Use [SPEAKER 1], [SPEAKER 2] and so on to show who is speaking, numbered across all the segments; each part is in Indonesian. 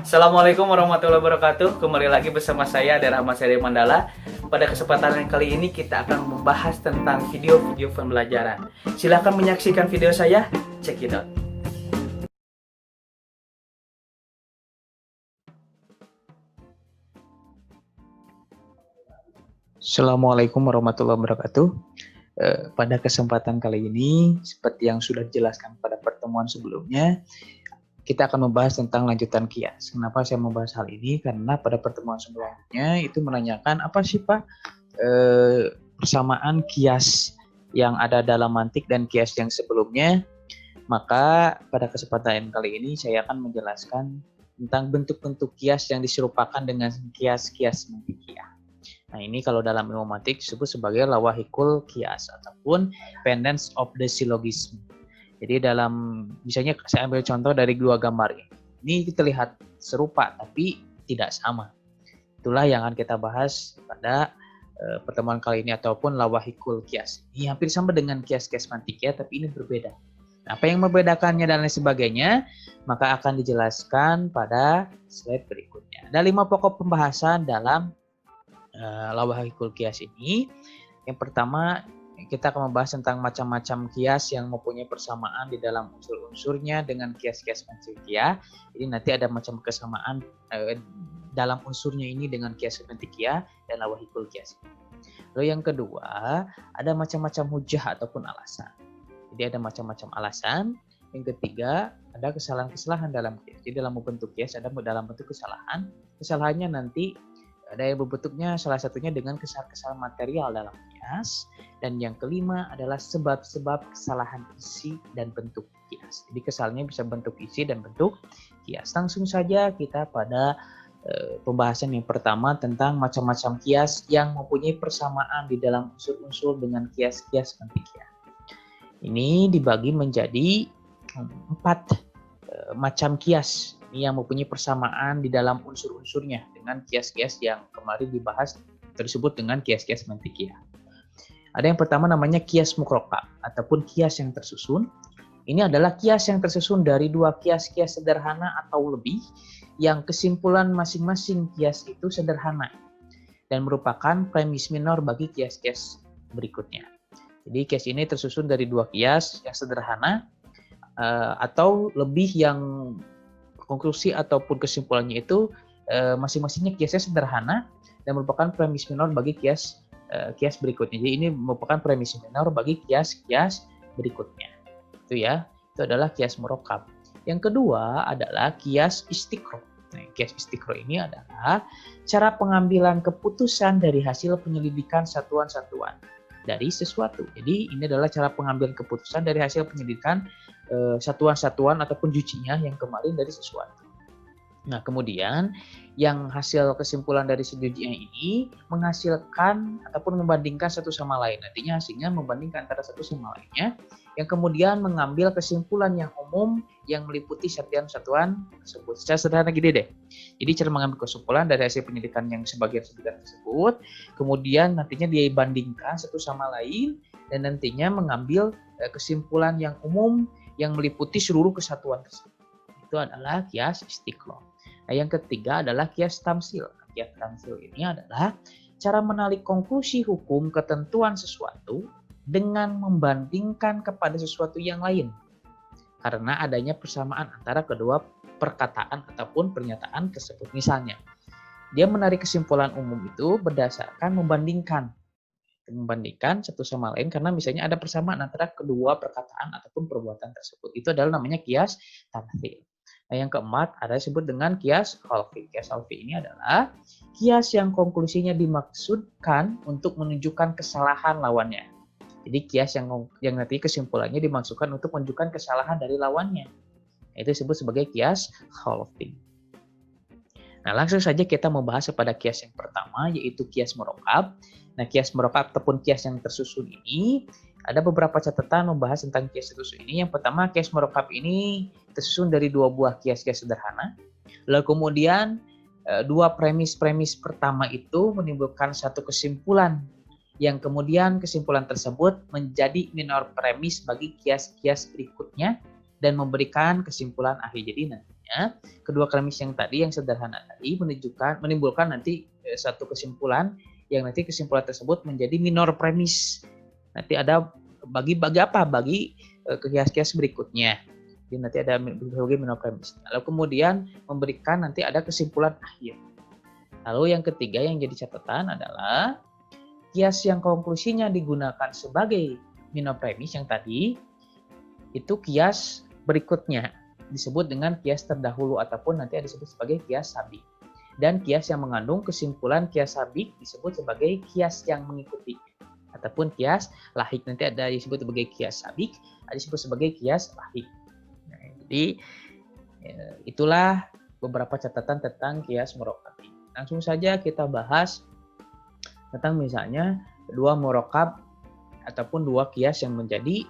[SPEAKER 1] Assalamualaikum warahmatullahi wabarakatuh. Kembali lagi bersama saya Ade Rahmat Seri Mandala. Pada kesempatan yang kali ini kita akan membahas tentang video-video pembelajaran. Silahkan menyaksikan video saya. Check it out. Assalamualaikum warahmatullahi wabarakatuh. Pada kesempatan kali ini, seperti yang sudah dijelaskan pada pertemuan sebelumnya, kita akan membahas tentang lanjutan kias. Kenapa saya membahas hal ini? Karena pada pertemuan sebelumnya itu menanyakan apa sih Pak persamaan kias yang ada dalam mantik dan kias yang sebelumnya. Maka pada kesempatan kali ini saya akan menjelaskan tentang bentuk-bentuk kias yang diserupakan dengan kias-kias mantikia. Nah, ini kalau dalam ilmu mantik disebut sebagai lawahikul kias ataupun pendants of the syllogism. Jadi misalnya saya ambil contoh dari dua gambar ini. Ini terlihat serupa tapi tidak sama. Itulah yang akan kita bahas pada pertemuan kali ini ataupun lawahikul kias. Ini hampir sama dengan kias-kias mantikia tapi ini berbeda. Apa yang membedakannya dan lain sebagainya, maka akan dijelaskan pada slide berikutnya. Ada 5 pokok pembahasan dalam lawahikul kias ini. Yang pertama, kita akan membahas tentang macam-macam kias yang mempunyai persamaan di dalam unsur-unsurnya dengan kias-kias mantikia. Jadi nanti ada macam kesamaan dalam unsurnya ini dengan kias mantikia dan lawahikul kias. Lalu yang kedua, ada macam-macam hujah ataupun alasan. Jadi ada macam-macam alasan. Yang ketiga, ada kesalahan-kesalahan dalam kias. Jadi dalam bentuk kias ada dalam bentuk kesalahan. Kesalahannya nanti ada yang berbentuknya salah satunya dengan kesalahan material dalam kias. Dan yang kelima adalah sebab-sebab kesalahan isi dan bentuk kias. Jadi kesalahannya bisa bentuk isi dan bentuk kias. Langsung saja kita pada pembahasan yang pertama tentang macam-macam kias yang mempunyai persamaan di dalam unsur-unsur dengan kias-kias mantikia. Ini dibagi menjadi 4 macam kias yang mempunyai persamaan di dalam unsur-unsurnya dengan kias-kias yang kemarin dibahas tersebut dengan kias-kias mantikia. Ada yang pertama namanya kias mukrokab ataupun kias yang tersusun. Ini adalah kias yang tersusun dari 2 kias-kias sederhana atau lebih yang kesimpulan masing-masing kias itu sederhana dan merupakan premis minor bagi kias-kias berikutnya. Jadi kias ini tersusun dari 2 kias yang sederhana atau lebih yang konklusi ataupun kesimpulannya itu masing-masingnya kiasnya sederhana dan merupakan premis minor bagi kias berikutnya. Jadi ini merupakan premis minor bagi kias-kias berikutnya. Itu ya, itu adalah kias murokab. Yang kedua adalah kias istiqro. Nah, kias istiqro ini adalah cara pengambilan keputusan dari hasil penyelidikan satuan-satuan dari sesuatu. Jadi ini adalah cara pengambilan keputusan dari hasil penyelidikan satuan-satuan ataupun jucinya yang kemarin dari sesuatu. Nah, kemudian yang hasil kesimpulan dari sejujinya ini menghasilkan ataupun membandingkan satu sama lain. Nantinya hasilnya membandingkan antara satu sama lainnya, yang kemudian mengambil kesimpulan yang umum yang meliputi satuan-satuan tersebut. Secara sederhana gini deh. Jadi cara mengambil kesimpulan dari hasil penyelidikan yang sebagian tersebut, kemudian nantinya dia bandingkan satu sama lain, dan nantinya mengambil kesimpulan yang umum yang meliputi seluruh kesatuan tersebut. Itu adalah kias istiqro. Nah, yang ketiga adalah kias tamsil. Kias tamsil ini adalah cara menarik konklusi hukum ketentuan sesuatu dengan membandingkan kepada sesuatu yang lain. Karena adanya persamaan antara kedua perkataan ataupun pernyataan tersebut. Misalnya, dia menarik kesimpulan umum itu berdasarkan membandingkan satu sama lain karena misalnya ada persamaan antara kedua perkataan ataupun perbuatan tersebut. Itu adalah namanya kias tamsil. Nah, yang keempat ada disebut dengan kias khalfi. Kias khalfi ini adalah kias yang konklusinya dimaksudkan untuk menunjukkan kesalahan lawannya. Jadi kias yang nanti kesimpulannya dimaksudkan untuk menunjukkan kesalahan dari lawannya. Itu disebut sebagai kias khalfi. Nah, langsung saja kita membahas pada kias yang pertama yaitu kias murokab. Nah, kias murokab ataupun kias yang tersusun ini ada beberapa catatan membahas tentang kias tersusun ini. Yang pertama, kias murokab ini tersusun dari 2 buah kias-kias sederhana. Lalu kemudian 2 premis-premis pertama itu menimbulkan satu kesimpulan yang kemudian kesimpulan tersebut menjadi minor premis bagi kias-kias berikutnya dan memberikan kesimpulan akhir. Jadi nantinya Artinya, kedua premis yang tadi, yang sederhana tadi, menimbulkan nanti satu kesimpulan, yang nanti kesimpulan tersebut menjadi minor premis. Nanti ada bagi apa? Bagi kias-kias berikutnya. Jadi nanti ada berbagai minor premis. Lalu kemudian memberikan nanti ada kesimpulan akhir. Lalu yang ketiga yang jadi catatan adalah kias yang konklusinya digunakan sebagai minor premis yang tadi, itu kias berikutnya disebut dengan kias terdahulu ataupun nanti disebut sebagai kias sabik. Dan kias yang mengandung kesimpulan kias sabik disebut sebagai kias yang mengikuti ataupun kias lahik. Nanti ada disebut sebagai kias sabik, ada disebut sebagai kias lahik. Nah, jadi itulah beberapa catatan tentang kias murokab. Langsung saja kita bahas tentang misalnya dua murokab ataupun dua kias yang menjadi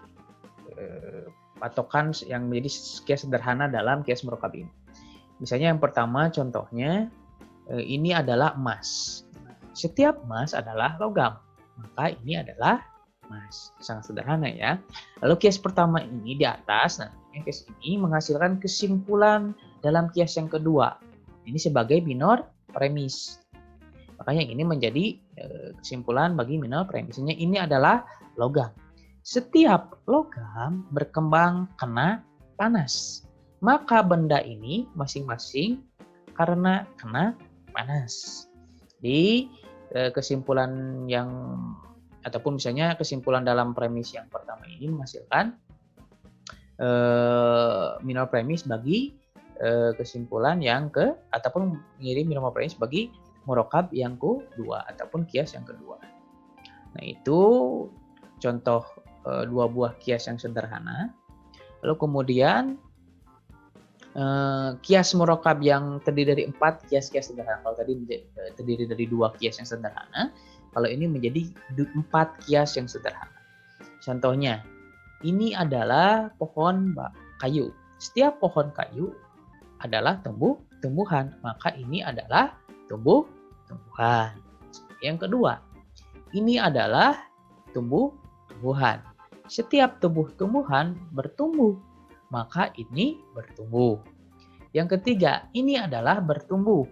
[SPEAKER 1] patokan yang menjadi kias sederhana dalam kias murokab ini. Misalnya yang pertama contohnya ini adalah emas. Setiap emas adalah logam, maka ini adalah emas. Sangat sederhana ya. Lalu kias pertama ini di atas, nah kias ini menghasilkan kesimpulan dalam kias yang kedua. Ini sebagai minor premis. Makanya ini menjadi kesimpulan bagi minor premisnya. Ini adalah logam. Setiap logam berkembang kena panas. Maka benda ini masing-masing karena kena panas. Di kesimpulan yang ataupun misalnya kesimpulan dalam premis yang pertama ini menghasilkan minor premis bagi kesimpulan yang ataupun mengirim minor premis bagi murokab yang kedua ataupun kias yang kedua. Nah, itu contoh dua buah kias yang sederhana. Lalu kemudian kias murokab yang terdiri dari 4 kias-kias sederhana. Kalau tadi terdiri dari 2 kias yang sederhana, kalau ini menjadi 4 kias yang sederhana. Contohnya, ini adalah pohon kayu. Setiap pohon kayu adalah tumbuhan, maka ini adalah tumbuhan. Yang kedua, ini adalah tumbuhan. Setiap tumbuhan bertumbuh, maka ini bertumbuh. Yang ketiga, ini adalah bertumbuh.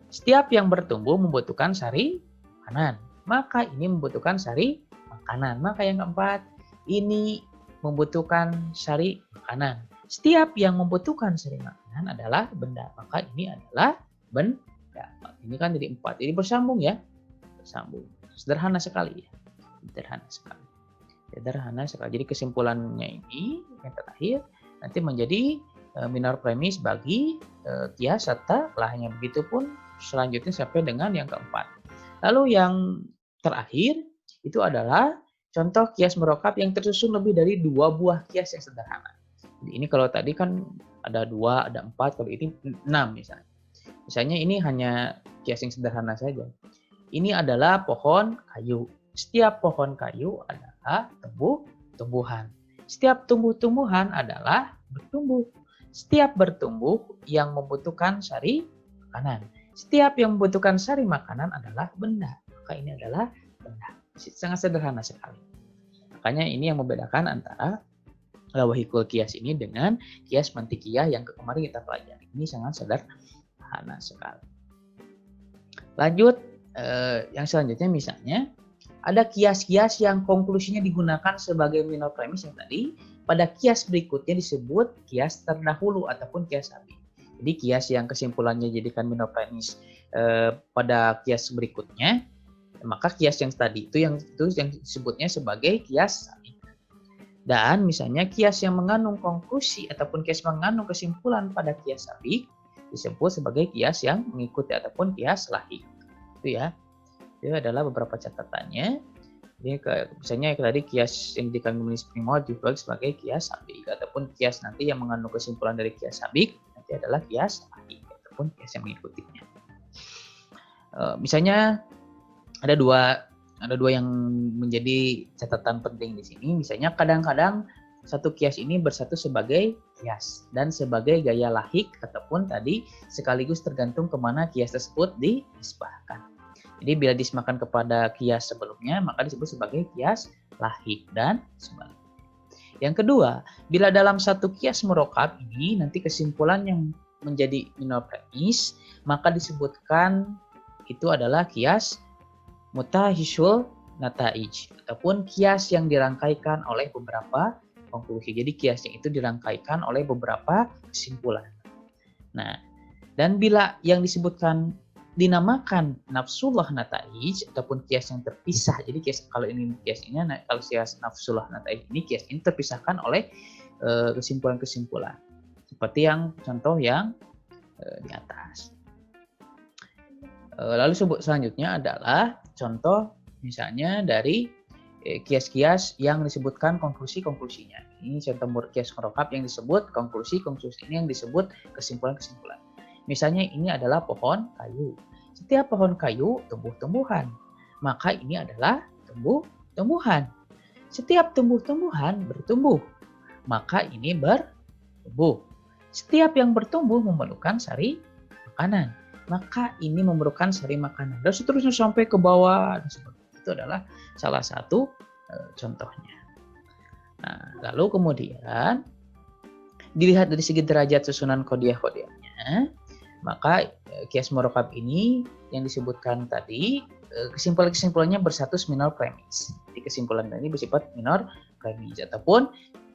[SPEAKER 1] Setiap yang bertumbuh membutuhkan sari makanan, maka ini membutuhkan sari makanan. Maka yang keempat, ini membutuhkan sari makanan. Setiap yang membutuhkan sari makanan adalah benda, maka ini adalah benda. Ini kan jadi 4, jadi bersambung ya. Bersambung. Sederhana sekali ya. Sederhana sekali. Jadi kesimpulannya ini yang terakhir nanti menjadi minor premis bagi kias serta lahnya. Begitupun selanjutnya sampai dengan yang keempat. Lalu yang terakhir itu adalah contoh kias murokab yang tersusun lebih dari 2 buah kias yang sederhana. Jadi ini kalau tadi kan ada 2, ada 4, kalau ini 6 misalnya. Misalnya ini hanya kias yang sederhana saja. Ini adalah pohon kayu. Setiap pohon kayu adalah tumbuhan. Setiap tumbuhan adalah bertumbuh. Setiap bertumbuh yang membutuhkan sari makanan. Setiap yang membutuhkan sari makanan adalah benda. Maka ini adalah benda. Sangat sederhana sekali. Makanya ini yang membedakan antara wahikul kias ini dengan kias mantikiyah yang kemarin kita pelajari. Ini sangat sederhana sekali. Lanjut yang selanjutnya misalnya ada kias-kias yang konklusinya digunakan sebagai minor premis yang tadi. Pada kias berikutnya disebut kias terdahulu ataupun kias sabik. Jadi kias yang kesimpulannya jadikan minor premis pada kias berikutnya, maka kias yang tadi itu yang disebutnya sebagai kias sabik. Dan misalnya kias yang mengandung konklusi ataupun kias mengandung kesimpulan pada kias sabik disebut sebagai kias yang mengikuti ataupun kias lahik. Itu ya. Itu adalah beberapa catatannya. Jadi misalnya tadi kias yang dikandung primo dibagi sebagai kias sabik ataupun kias nanti yang mengandung kesimpulan dari kias sabik nanti adalah kias lahik ataupun kias yang mengikutinya. Misalnya ada dua yang menjadi catatan penting di sini. Misalnya kadang-kadang satu kias ini bersatu sebagai kias dan sebagai gaya lahik ataupun tadi sekaligus tergantung kemana kias tersebut dinisbahkan. Jadi bila disemakan kepada kias sebelumnya maka disebut sebagai kias lahik dan sebaliknya. Yang kedua, bila dalam satu kias murokab ini nanti kesimpulan yang menjadi minor premis, maka disebutkan itu adalah kias mutahisul nataij ataupun kias yang dirangkaikan oleh beberapa konklusi. Jadi kiasnya itu dirangkaikan oleh beberapa kesimpulan. Nah, dan bila yang disebutkan dinamakan nafsullah nataij ataupun kias yang terpisah. Jadi kias kalau kias nafsullah nataij ini kias ini terpisahkan oleh kesimpulan-kesimpulan. Seperti yang contoh yang di atas. Lalu selanjutnya adalah contoh misalnya dari kias-kias yang disebutkan konklusi-konklusinya. Ini contoh kias murokab yang disebut konklusi-konklusi ini yang disebut kesimpulan-kesimpulan. Misalnya ini adalah pohon kayu. Setiap pohon kayu tumbuh-tumbuhan, maka ini adalah tumbuh-tumbuhan. Setiap tumbuh-tumbuhan bertumbuh, maka ini bertumbuh. Setiap yang bertumbuh memerlukan sari makanan, maka ini memerlukan sari makanan. Dan seterusnya sampai ke bawah. Itu adalah salah satu contohnya. Nah, lalu kemudian dilihat dari segi derajat susunan kodiah-kodiahnya, maka kias murokab ini yang disebutkan tadi kesimpulan-kesimpulannya berstatus minor premis. Jadi kesimpulan ini bersifat minor premis ataupun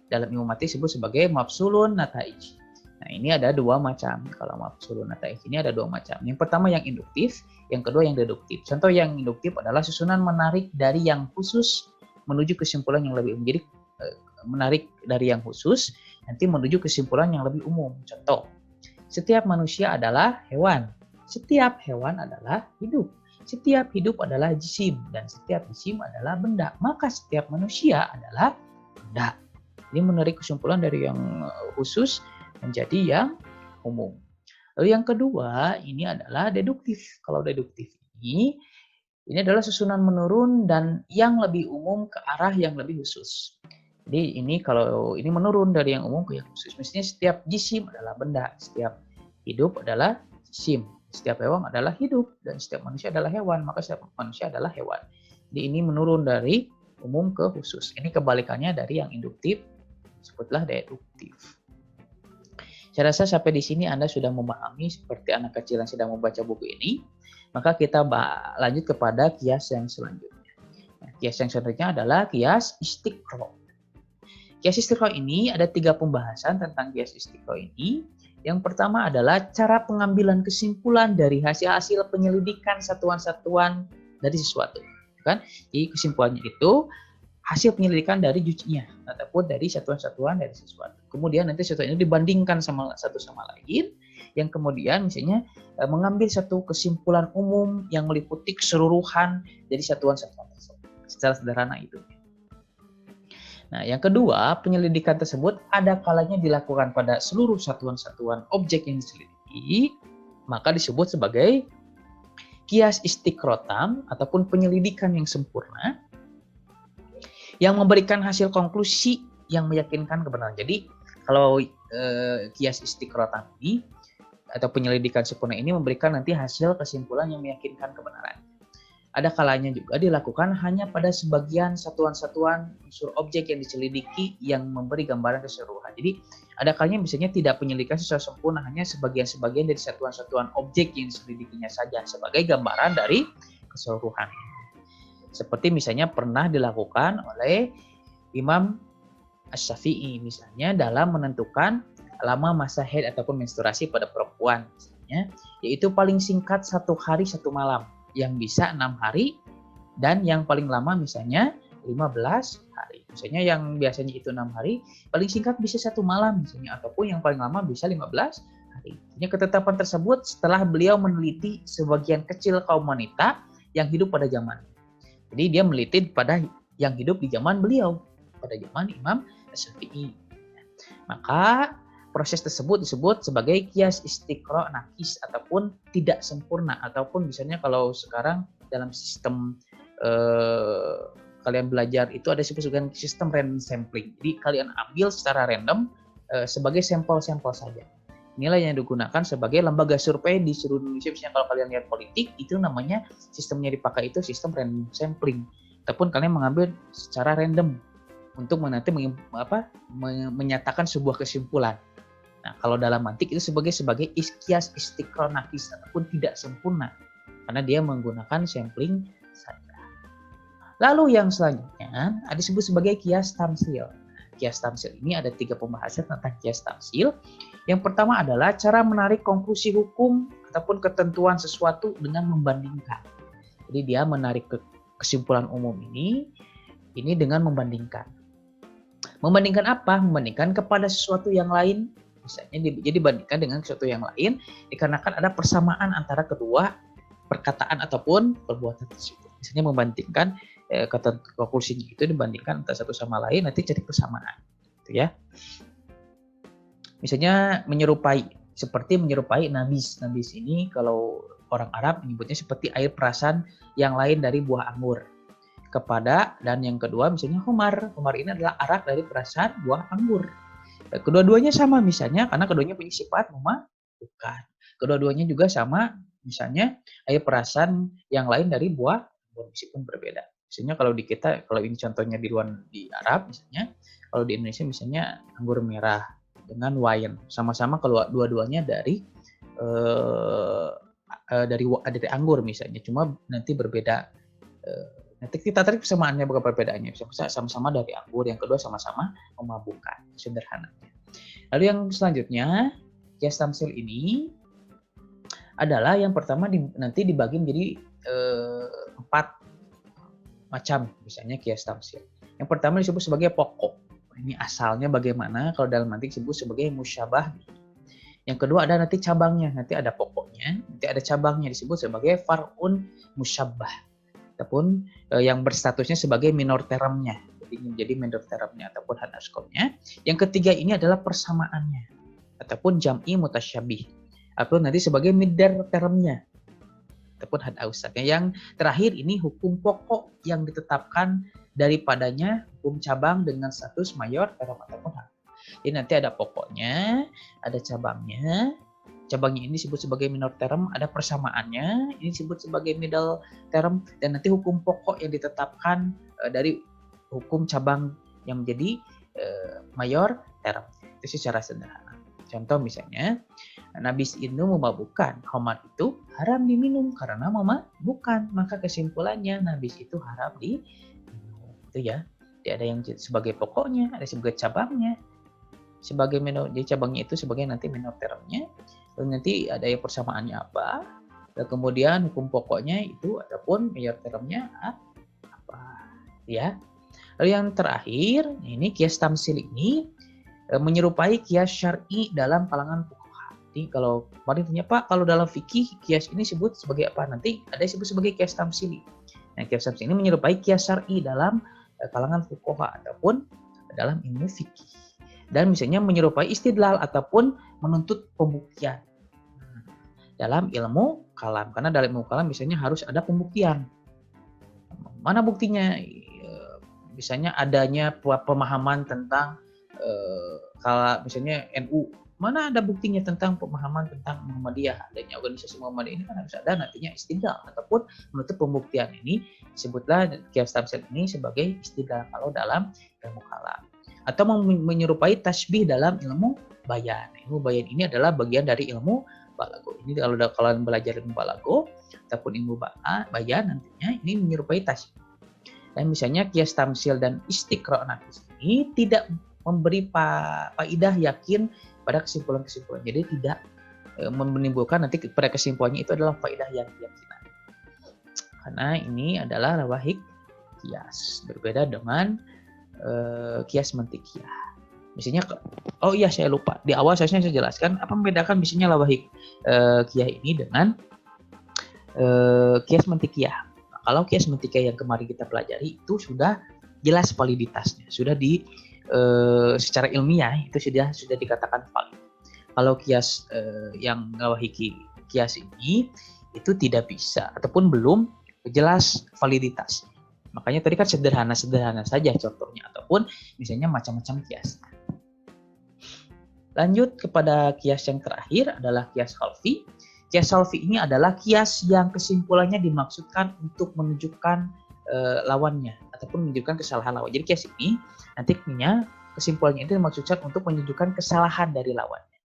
[SPEAKER 1] dalam ilmu matematik disebut sebagai mafsulun nataij. Nah, ini ada dua macam. Kalau mafsulun nataij ini ada dua macam. Yang pertama yang induktif, yang kedua yang deduktif. Contoh yang induktif adalah susunan menarik dari yang khusus menuju kesimpulan yang lebih umum. Jadi menarik dari yang khusus nanti menuju kesimpulan yang lebih umum. Contoh, setiap manusia adalah hewan. Setiap hewan adalah hidup. Setiap hidup adalah jisim. Dan setiap jisim adalah benda. Maka setiap manusia adalah benda. Ini menarik kesimpulan dari yang khusus menjadi yang umum. Lalu yang kedua, ini adalah deduktif. Kalau deduktif ini adalah susunan menurun dan yang lebih umum ke arah yang lebih khusus. Jadi ini kalau ini menurun dari yang umum ke yang khusus. Mestinya setiap jisim adalah benda, setiap hidup adalah jisim, setiap hewan adalah hidup, dan setiap manusia adalah hewan, maka setiap manusia adalah hewan. Jadi ini menurun dari umum ke khusus. Ini kebalikannya dari yang induktif, sebutlah deduktif. Saya rasa sampai di sini Anda sudah memahami seperti anak kecil yang sedang membaca buku ini. Maka kita lanjut kepada kias yang selanjutnya. Nah, kias yang selanjutnya adalah kias istiqro. Kias istiqro ini ada 3 pembahasan tentang kias istiqro ini. Yang pertama adalah cara pengambilan kesimpulan dari hasil-hasil penyelidikan satuan-satuan dari sesuatu. Kan? Jadi kesimpulannya itu hasil penyelidikan dari jujinya ataupun dari satuan-satuan dari sesuatu. Kemudian nanti satuan itu dibandingkan satu sama lain, yang kemudian misalnya mengambil satu kesimpulan umum yang meliputi keseluruhan dari satuan-satuan tersebut. Secara sederhana itu. Nah, yang kedua, penyelidikan tersebut ada kalanya dilakukan pada seluruh satuan-satuan objek yang diselidiki, maka disebut sebagai kias istiqrotam ataupun penyelidikan yang sempurna yang memberikan hasil konklusi yang meyakinkan kebenaran. Jadi, kalau kias istiqrotam ini atau penyelidikan sempurna ini memberikan nanti hasil kesimpulan yang meyakinkan kebenaran. Ada kalanya juga dilakukan hanya pada sebagian satuan-satuan unsur objek yang diselidiki yang memberi gambaran keseluruhan. Jadi ada kalanya misalnya tidak penyelidikan secara sempurna, hanya sebagian-sebagian dari satuan-satuan objek yang diselidikinya saja sebagai gambaran dari keseluruhan. Seperti misalnya pernah dilakukan oleh Imam Asy-Syafi'i misalnya dalam menentukan lama masa haid ataupun menstruasi pada perempuan misalnya, yaitu paling singkat 1 hari 1 malam. Yang bisa 6 hari dan yang paling lama misalnya 15 hari. Misalnya yang biasanya itu 6 hari, paling singkat bisa 1 malam misalnya, ataupun yang paling lama bisa 15 hari. Ketetapan tersebut setelah beliau meneliti sebagian kecil kaum wanita yang hidup pada zaman. Jadi dia meneliti pada yang hidup di zaman beliau, pada zaman Imam Asy-Syafi'i. Maka proses tersebut disebut sebagai kias istiqro nakis ataupun tidak sempurna, ataupun misalnya kalau sekarang dalam sistem kalian belajar itu ada disebut dengan sistem random sampling. Jadi kalian ambil secara random sebagai sampel-sampel saja. Inilah yang digunakan sebagai lembaga survei di seluruh Indonesia. Misalnya kalau kalian lihat politik, itu namanya sistemnya dipakai itu sistem random sampling. Ataupun kalian mengambil secara random untuk nanti menyatakan sebuah kesimpulan. Nah, kalau dalam mantik itu sebagai kias istiqronakis ataupun tidak sempurna karena dia menggunakan sampling saja. Lalu yang selanjutnya disebut sebagai kias tamsil. Kias tamsil ini ada 3 pembahasan tentang kias tamsil. Yang pertama adalah cara menarik konklusi hukum ataupun ketentuan sesuatu dengan membandingkan. Jadi dia menarik kesimpulan umum ini dengan membandingkan. Membandingkan apa? Membandingkan kepada sesuatu yang lain. Misalnya jadi dibandingkan dengan sesuatu yang lain dikarenakan ada persamaan antara kedua perkataan ataupun perbuatan tersebut. Misalnya membandingkan konklusinya itu dibandingkan antara satu sama lain, nanti jadi persamaan. Gitu ya. Misalnya seperti menyerupai nabis. Nabis ini kalau orang Arab menyebutnya seperti air perasan yang lain dari buah anggur. Dan yang kedua misalnya humar. Humar ini adalah arak dari perasan buah anggur. Kedua-duanya sama misalnya karena keduanya punya sifat memabukan. Kedua-duanya juga sama misalnya air perasan yang lain dari buah anggur meskipun berbeda. Misalnya kalau ini contohnya di Arab misalnya, kalau di Indonesia misalnya anggur merah dengan wine sama-sama kalau dua-duanya dari anggur misalnya, cuma nanti berbeda. Nanti kita tarik persamaannya bukan perbedaannya. Sama-sama dari anggur, yang kedua sama-sama memabukkan, sederhananya. Lalu yang selanjutnya, kias tamsil ini adalah yang pertama nanti dibagi menjadi 4 macam, misalnya kias tamsil. Yang pertama disebut sebagai pokok. Ini asalnya bagaimana? Kalau dalam mantik disebut sebagai musyabah. Yang kedua ada nanti cabangnya, nanti ada pokoknya, nanti ada cabangnya disebut sebagai far'un musyabbah. Ataupun yang berstatusnya sebagai minor termnya, jadi minor termnya ataupun had askomnya. Yang ketiga ini adalah persamaannya ataupun jam'i mutasyabih, atau nanti sebagai midar termnya ataupun had ausaknya. Yang terakhir ini hukum pokok yang ditetapkan daripadanya hukum cabang dengan status mayor term ataupun had. Jadi nanti ada pokoknya, ada cabangnya. Cabangnya ini disebut sebagai minor term, ada persamaannya, ini disebut sebagai middle term, dan nanti hukum pokok yang ditetapkan dari hukum cabang yang menjadi mayor term. Itu secara sederhana. Contoh misalnya, nabis itu memabukkan, khamar itu haram diminum karena memabukkan, maka kesimpulannya nabis itu haram diminum. Itu ya. Jadi ada yang sebagai pokoknya, ada sebagai cabangnya. Sebagai minor, jadi cabangnya itu sebagai nanti minor termnya. Lalu nanti ada yang persamaannya apa, dan kemudian hukum pokoknya itu ataupun mayor termnya apa, ya. Lalu yang terakhir, ini kias tamsil ini menyerupai kias syar'i dalam kalangan fuqaha. Jadi kalau kemarin tanya Pak, kalau dalam fikih kias ini disebut sebagai apa? Nanti ada disebut sebagai kias tamsili. Nah, kias tamsil ini menyerupai kias syar'i dalam kalangan fuqaha ataupun dalam ilmu fikih. Dan misalnya menyerupai istidlal ataupun menuntut pembuktian dalam ilmu kalam. Karena dalam ilmu kalam misalnya harus ada pembuktian. Mana buktinya? Misalnya adanya pemahaman tentang kalau misalnya NU. Mana ada buktinya tentang pemahaman tentang Muhammadiyah? Adanya organisasi Muhammadiyah ini kan harus ada nantinya istidlal ataupun menuntut pembuktian. Ini disebutlah kias tamsil ini sebagai istidlal kalau dalam ilmu kalam. Atau menyerupai tasbih dalam ilmu bayan. Ilmu bayan ini adalah bagian dari ilmu balago. Ini kalau kalian belajar ilmu balago ataupun ilmu bayan nantinya ini menyerupai tasbih. Dan misalnya kias tamsil dan istiqronakis ini tidak memberi faidah yakin pada kesimpulan-kesimpulan. Jadi tidak menimbulkan nanti pada kesimpulannya itu adalah faidah yang keyakinan. Karena ini adalah rawahik kias. Berbeda dengan kias mantikiyah. Misalnya, oh iya saya lupa. Di awal saya jelaskan apa membedakan misalnya lawahik kiyah ini dengan kias mantikiyah. Nah, kalau kias mantikiyah yang kemarin kita pelajari itu sudah jelas validitasnya, sudah secara ilmiah itu sudah dikatakan valid. Kalau kias yang lawahiki kias ini itu tidak bisa ataupun belum jelas validitas. Makanya tadi kan sederhana saja contohnya ataupun misalnya macam-macam kias. Lanjut kepada kias yang terakhir adalah kias khalfi. Kias khalfi ini adalah kias yang kesimpulannya dimaksudkan untuk menunjukkan lawannya ataupun menunjukkan kesalahan lawan. Jadi kias ini nantinya kesimpulannya itu dimaksudkan untuk menunjukkan kesalahan dari lawannya.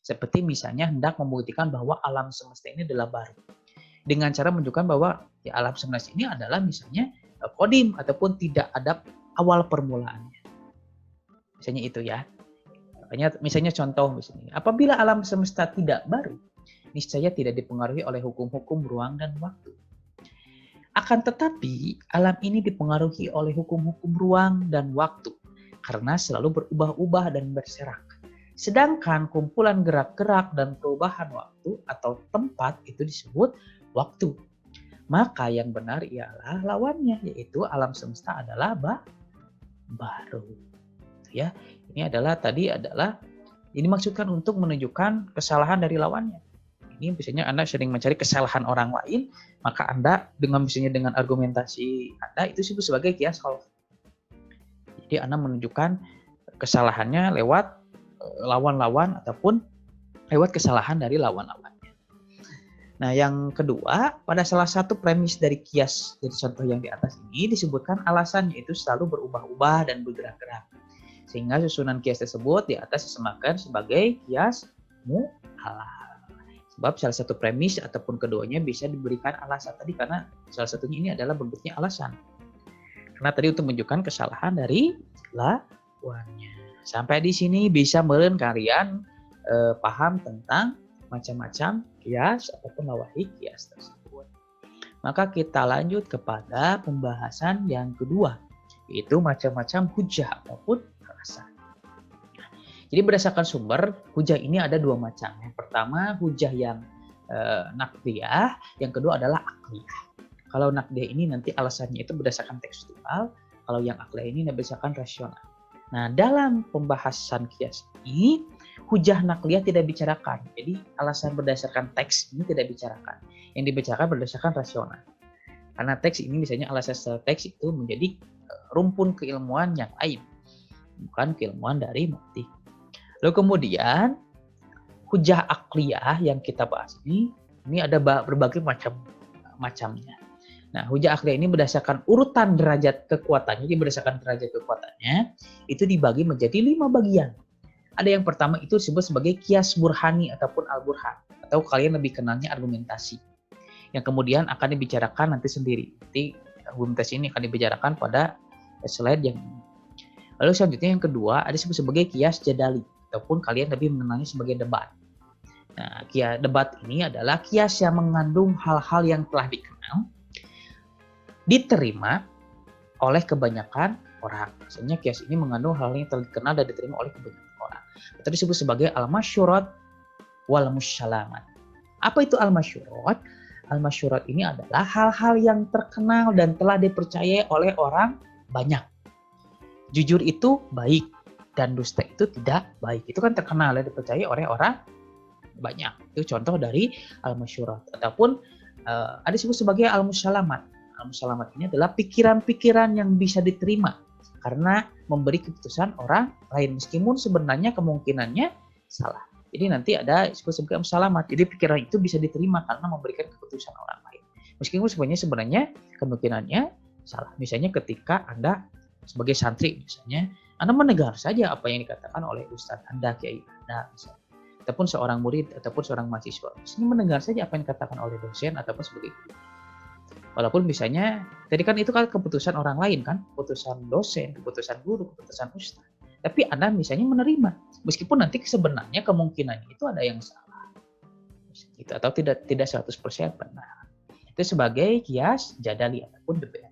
[SPEAKER 1] Seperti misalnya hendak membuktikan bahwa alam semesta ini adalah baru. Dengan cara menunjukkan bahwa ya, alam semesta ini adalah misalnya kodim ataupun tidak ada awal permulaannya. Misalnya itu ya. Misalnya contoh misalnya, apabila alam semesta tidak baru, niscaya tidak dipengaruhi oleh hukum-hukum ruang dan waktu. Akan tetapi, alam ini dipengaruhi oleh hukum-hukum ruang dan waktu karena selalu berubah-ubah dan berserak. Sedangkan kumpulan gerak-gerak dan perubahan waktu atau tempat itu disebut waktu. Maka yang benar ialah lawannya, yaitu alam semesta adalah baru. Ya, ini dimaksudkan untuk menunjukkan kesalahan dari lawannya. Ini misalnya Anda sering mencari kesalahan orang lain, maka Anda dengan argumentasi Anda itu disebut sebagai kias khalaf. Jadi Anda menunjukkan kesalahannya lewat lawan-lawan ataupun lewat kesalahan dari lawan-lawannya. Nah, yang kedua, pada salah satu premis dari kias dari contoh yang di atas ini disebutkan alasannya itu selalu berubah-ubah dan bergerak-gerak. Sehingga susunan kias tersebut di atas disemakan sebagai kias mu'allal. Sebab salah satu premis ataupun keduanya bisa diberikan alasan tadi karena salah satunya ini adalah bentuknya alasan. Karena tadi untuk menunjukkan kesalahan dari lawannya. Sampai di sini bisa meureun kalian paham tentang macam-macam kias ataupun lawahi kias tersebut. Maka kita lanjut kepada pembahasan yang kedua, yaitu macam-macam hujah ataupun alasan. Jadi berdasarkan sumber, hujah ini ada dua macam. Yang pertama hujah yang naqdiyah, yang kedua adalah aqliyah. Kalau naqdiyah ini nanti alasannya itu berdasarkan tekstual, kalau yang aqliyah ini berdasarkan rasional. Nah, dalam pembahasan kias ini, hujah naqliyah tidak dibicarakan. Jadi alasan berdasarkan teks ini tidak dibicarakan. Yang dibicarakan berdasarkan rasional. Karena teks ini misalnya alasan secara teks itu menjadi rumpun keilmuan yang lain, bukan keilmuan dari mantik. Lalu kemudian hujah akliyah yang kita bahas ini ada berbagai macamnya. Nah, hujah akliyah ini berdasarkan urutan derajat kekuatannya, jadi berdasarkan derajat kekuatannya itu dibagi menjadi 5 bagian. Ada yang pertama itu disebut sebagai kias burhani ataupun al-burhan, atau kalian lebih kenalnya argumentasi. Yang kemudian akan dibicarakan nanti sendiri. Nanti argumentasi ini akan dibicarakan pada slide yang ini. Lalu selanjutnya yang kedua ada disebut sebagai kias jadali, ataupun kalian lebih mengenalnya sebagai debat. Nah, kias debat ini adalah kias yang mengandung hal-hal yang telah dikenal, diterima oleh kebanyakan orang. Misalnya kias ini mengandung hal yang telah dikenal dan diterima oleh kebanyakan orang. Itu disebut sebagai al-masyurat wal musyalamat. Apa itu al-masyurat? Al-masyurat ini adalah hal-hal yang terkenal dan telah dipercayai oleh orang banyak. Jujur itu baik dan dusta itu tidak baik. Itu kan terkenal dan dipercayai oleh orang banyak. Itu contoh dari al-masyurat. Ataupun ada disebut sebagai al-musyalamat. Al-musyalamat ini adalah pikiran-pikiran yang bisa diterima karena memberi keputusan orang lain meskipun sebenarnya kemungkinannya salah. Jadi nanti ada disebut sebagai al-musyalamat. Jadi pikiran itu bisa diterima karena memberikan keputusan orang lain. Meskipun sebenarnya kemungkinannya salah. Misalnya ketika Anda sebagai santri misalnya, Anda mendengar saja apa yang dikatakan oleh ustadz Anda, kiai Anda misalnya. Ataupun seorang murid ataupun seorang mahasiswa. Misalnya mendengar saja apa yang dikatakan oleh dosen ataupun sebagai guru. Walaupun misalnya, tadi kan itu kan keputusan orang lain kan, keputusan dosen, keputusan guru, keputusan ustaz. Tapi Anda misalnya menerima, meskipun nanti sebenarnya kemungkinannya itu ada yang salah. Gitu, atau tidak 100% benar. Itu sebagai kias jadali ataupun debat.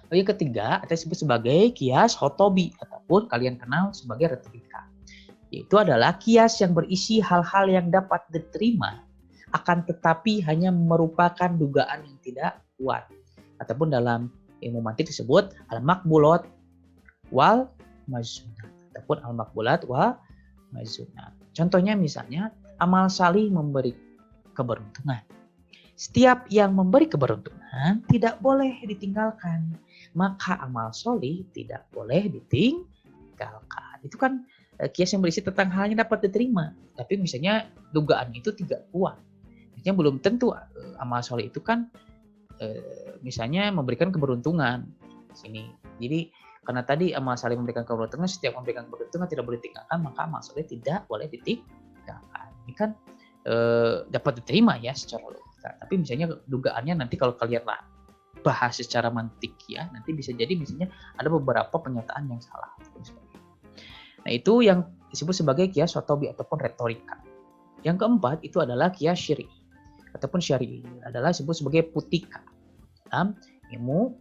[SPEAKER 1] Lalu yang ketiga, ada disebut sebagai kias khotobi ataupun kalian kenal sebagai retorika. Yaitu adalah kias yang berisi hal-hal yang dapat diterima akan tetapi hanya merupakan dugaan yang tidak kuat. Ataupun dalam ilmu mantik disebut al-maqbulat wal mazunat. Ataupun al-maqbulat wal mazunat. Contohnya misalnya amal salih memberi keberuntungan. Setiap yang memberi keberuntungan tidak boleh ditinggalkan. Maka amal solih tidak boleh ditinggalkan. Itu kan kias yang berisi tentang hal yang dapat diterima. Tapi misalnya dugaan itu tidak kuat. Misalnya belum tentu amal soleh itu kan misalnya memberikan keberuntungan. di sini. Jadi karena tadi amal saling memberikan keberuntungan, setiap memberikan keberuntungan tidak boleh ditinggalkan, maka amal soleh tidak boleh ditinggalkan. Ini kan dapat diterima ya secara logika. Tapi misalnya dugaannya nanti kalau kalian bahas secara mantik ya, nanti bisa jadi misalnya ada beberapa pernyataan yang salah. Nah itu yang disebut sebagai kias sotobi ataupun retorika. Yang keempat itu adalah kias syar'i ataupun syar'i, adalah disebut sebagai putika dalam ilmu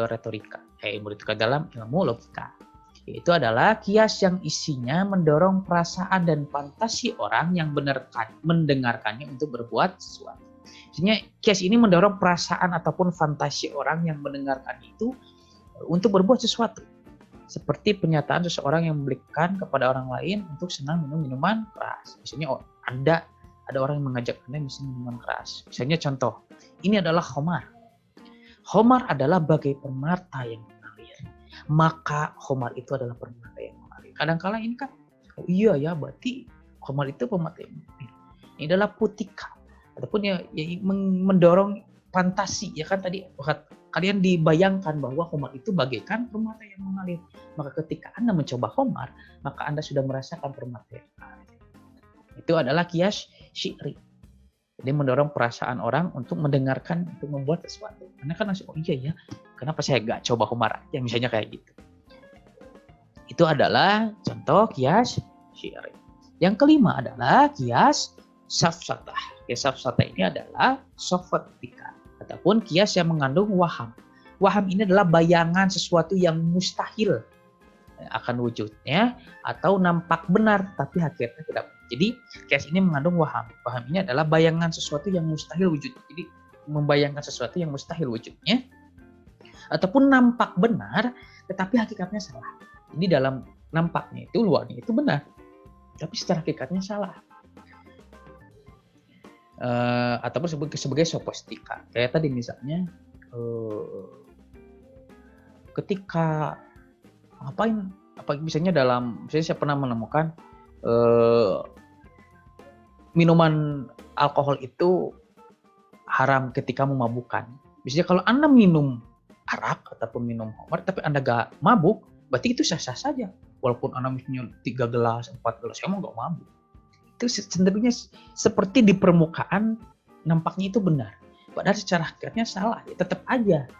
[SPEAKER 1] retorika, ilmu retorika dalam ilmu logika. Yaitu adalah kias yang isinya mendorong perasaan dan fantasi orang yang mendengarkannya untuk berbuat sesuatu. Maksudnya kias ini mendorong perasaan ataupun fantasi orang yang mendengarkan itu untuk berbuat sesuatu. Seperti pernyataan seseorang yang memberikan kepada orang lain untuk senang minum minuman keras. Misalnya ada orang yang mengajak Anda minum minuman keras. Misalnya contoh, ini adalah khamar. Khamar adalah bagai permata yang mengalir. Maka khamar itu adalah permata yang mengalir. Kadang-kala ini kan, oh iya ya, berarti khamar itu permata yang mengalir. Ini adalah putika ataupun ya mendorong fantasi ya kan tadi kalian dibayangkan bahwa khamar itu bagaikan permata yang mengalir. Maka ketika Anda mencoba khamar, maka Anda sudah merasakan permata yang mengalir. Itu adalah kias syar'i. Jadi mendorong perasaan orang untuk mendengarkan, untuk membuat sesuatu. Karena kan langsung, oh iya ya, kenapa saya nggak coba khamar aja, misalnya kayak gitu. Itu adalah contoh kias syar'i. Yang kelima adalah kias safsatah. Kias safsatah ini adalah sofistika ataupun kias yang mengandung waham. Waham ini adalah bayangan sesuatu yang mustahil akan wujudnya atau nampak benar tapi hakikatnya tidak. Jadi kias ini mengandung waham. Waham ini adalah bayangan sesuatu yang mustahil wujudnya. Jadi membayangkan sesuatu yang mustahil wujudnya ataupun nampak benar tetapi hakikatnya salah. Jadi dalam nampaknya itu, luarnya itu benar tapi secara hakikatnya salah. Ataupun disebut sebagai sofistika. Kayak tadi misalnya ketika misalnya saya pernah menemukan minuman alkohol itu haram ketika memabukkan. Misalnya kalau Anda minum arak ataupun minum khamar tapi Anda gak mabuk, berarti itu sah-sah saja. Walaupun Anda misalnya 3 gelas, 4 gelas, emang gak mabuk. Itu cenderungnya seperti di permukaan nampaknya itu benar. Padahal secara hakikatnya salah. Ya, tetap aja.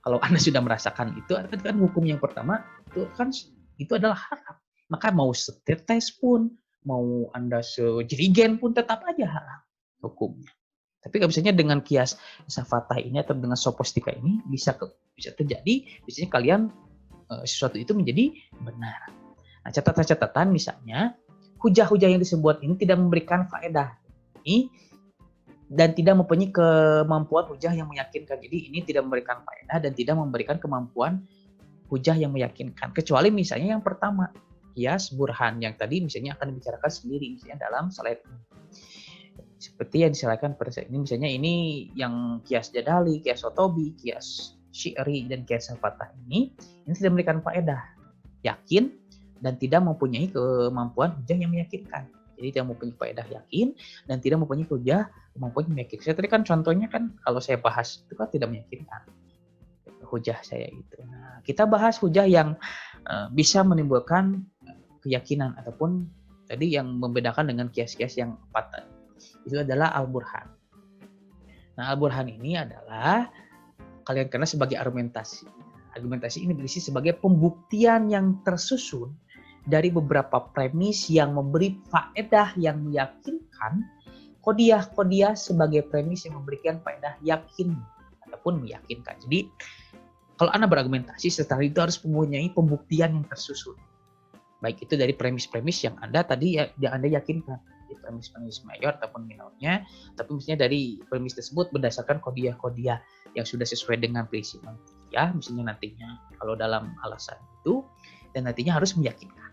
[SPEAKER 1] Kalau Anda sudah merasakan itu, kan hukum yang pertama itu adalah haram. Maka mau setetes pun, mau Anda sejerigen pun tetap aja haram hukumnya. Tapi misalnya dengan kias safatah ini atau dengan sofistika ini bisa terjadi, misalnya kalian sesuatu itu menjadi benar. Nah, catatan-catatan misalnya hujah-hujah yang disebut ini tidak memberikan faedah ini dan tidak mempunyai kemampuan hujah yang meyakinkan. Jadi ini tidak memberikan faedah dan tidak memberikan kemampuan hujah yang meyakinkan. Kecuali misalnya yang pertama, kias burhan yang tadi misalnya akan dibicarakan sendiri misalnya dalam slide ini. Seperti yang disampaikan pada saat ini, misalnya ini yang kias jadali, kias sotobi, kias syar'i dan kias safatah ini tidak memberikan faedah, yakin dan tidak mempunyai kemampuan hujah yang meyakinkan. Jadi tidak mempunyai faedah yakin dan tidak mempunyai hujah kemampuan yang meyakinkan. Saya tadi kan contohnya kan kalau saya bahas itu kan tidak meyakinkan hujah saya itu. Nah, kita bahas hujah yang bisa menimbulkan keyakinan ataupun tadi yang membedakan dengan kias-kias yang empat tadi. Itu adalah al-burhan. Nah, al-burhan ini adalah kalian kenal sebagai argumentasi. Argumentasi ini berisi sebagai pembuktian yang tersusun dari beberapa premis yang memberi faedah yang meyakinkan, qodiyah sebagai premis yang memberikan faedah yakin ataupun meyakinkan. Jadi kalau Anda berargumentasi, setelah itu harus mempunyai pembuktian yang tersusun. Baik itu dari premis-premis yang Anda tadi yang Anda yakinkan, di premis-premis mayor ataupun minornya, tapi misalnya dari premis tersebut berdasarkan qodiyah yang sudah sesuai dengan prinsip ya, misalnya nantinya kalau dalam alasan itu dan nantinya harus meyakinkan.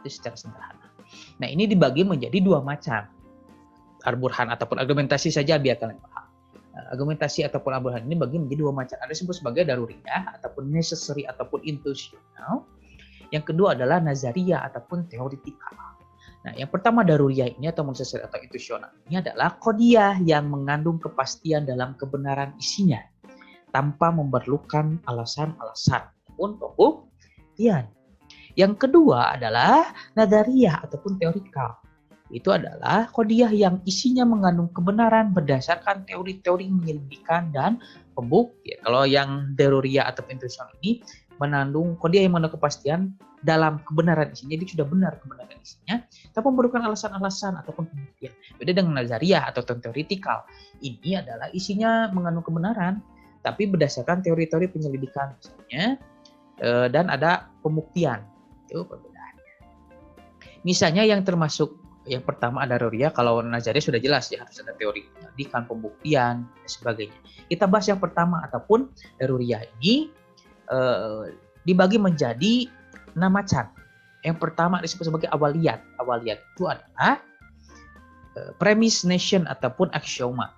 [SPEAKER 1] Itu secara sederhana. Nah, ini dibagi menjadi dua macam. Al-burhan ataupun argumentasi saja biar kalian paham. Argumentasi ataupun al-burhan ini bagi menjadi dua macam. Ada disebut sebagai daruriyah ataupun necessary ataupun intuitional. Yang kedua adalah nazariyah ataupun teoretikal. Nah, yang pertama daruriyah ini atau necessary atau intuitional ini adalah qodiyah yang mengandung kepastian dalam kebenaran isinya. tanpa memerlukan alasan-alasan ataupun pembuktian. Yang kedua adalah nadariyah ataupun teorikal. Itu adalah qadiyah yang isinya mengandung kebenaran berdasarkan teori-teori penyelidikan dan pembuktian. Kalau yang daruriyah atau intuition ini mengandung qadiyah yang mengandung kepastian dalam kebenaran isinya, dia sudah benar kebenaran isinya, tanpa memerlukan alasan-alasan ataupun pembuktian. Beda dengan nazariyah atau teoritikal. Ini adalah isinya mengandung kebenaran, tapi berdasarkan teori-teori penyelidikan misalnya, dan ada pembuktian. Itu perbedaannya. Misalnya yang termasuk yang pertama ada daruriyah, kalau nazariyah sudah jelas ya harus ada teori penyelidikan, pembuktian dan sebagainya. Kita bahas yang pertama ataupun daruriyah ini dibagi menjadi 6 macam. Yang pertama disebut sebagai awaliyat. Awaliyat itu adalah premise nation ataupun aksioma,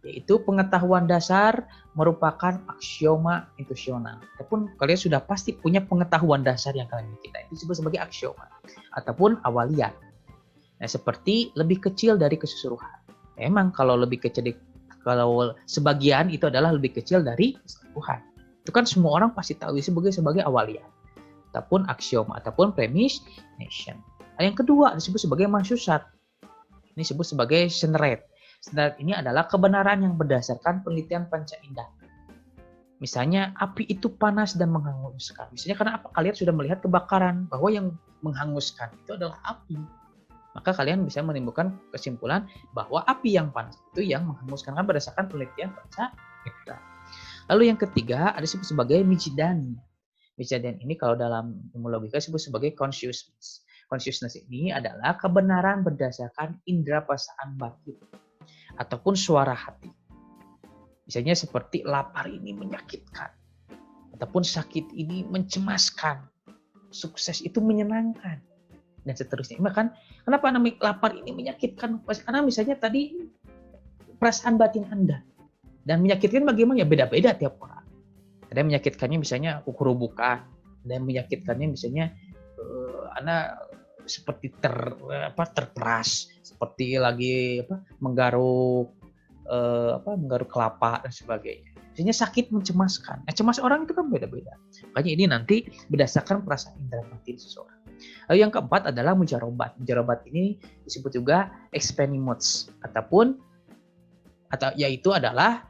[SPEAKER 1] yaitu pengetahuan dasar merupakan aksioma intuisional. Ataupun kalian sudah pasti punya pengetahuan dasar yang kalian miliki. Itu disebut sebagai aksioma ataupun awaliyat. Nah, seperti lebih kecil dari keseluruhan. Memang kalau lebih kecil, kalau sebagian itu adalah lebih kecil dari keseluruhan. Itu kan semua orang pasti tahu sebagai awaliyat ataupun aksioma ataupun premise nation. Nah, yang kedua disebut sebagai mansyusat. Ini disebut sebagai seneret. Seneret ini adalah kebenaran yang berdasarkan penelitian panca indera. Misalnya api itu panas dan menghanguskan. Misalnya karena apa? Kalian sudah melihat kebakaran bahwa yang menghanguskan itu adalah api. Maka kalian bisa menimbulkan kesimpulan bahwa api yang panas itu yang menghanguskan, kan berdasarkan penelitian panca indera. Lalu yang ketiga ada disebut sebagai mijidani. Mijidani ini kalau dalam ilmu logika disebut sebagai consciousness. Consciousness ini adalah kebenaran berdasarkan indera perasaan batin ataupun suara hati. Misalnya seperti lapar ini menyakitkan ataupun sakit ini mencemaskan, sukses itu menyenangkan, dan seterusnya. Bahkan kenapa namanya lapar ini menyakitkan? Karena misalnya tadi perasaan batin Anda, dan menyakitkan bagaimana? Ya beda-beda tiap orang. Ada yang menyakitkannya misalnya kerubukan, ada yang menyakitkannya misalnya Anda seperti terperas, seperti lagi menggaruk kelapa dan sebagainya. Misalnya sakit mencemaskan. Nah, cemas orang itu kan beda-beda. Makanya ini nanti berdasarkan perasaan indera batin seseorang. Lalu yang keempat adalah mujarobat. Mujarobat ini disebut juga expenimots yaitu adalah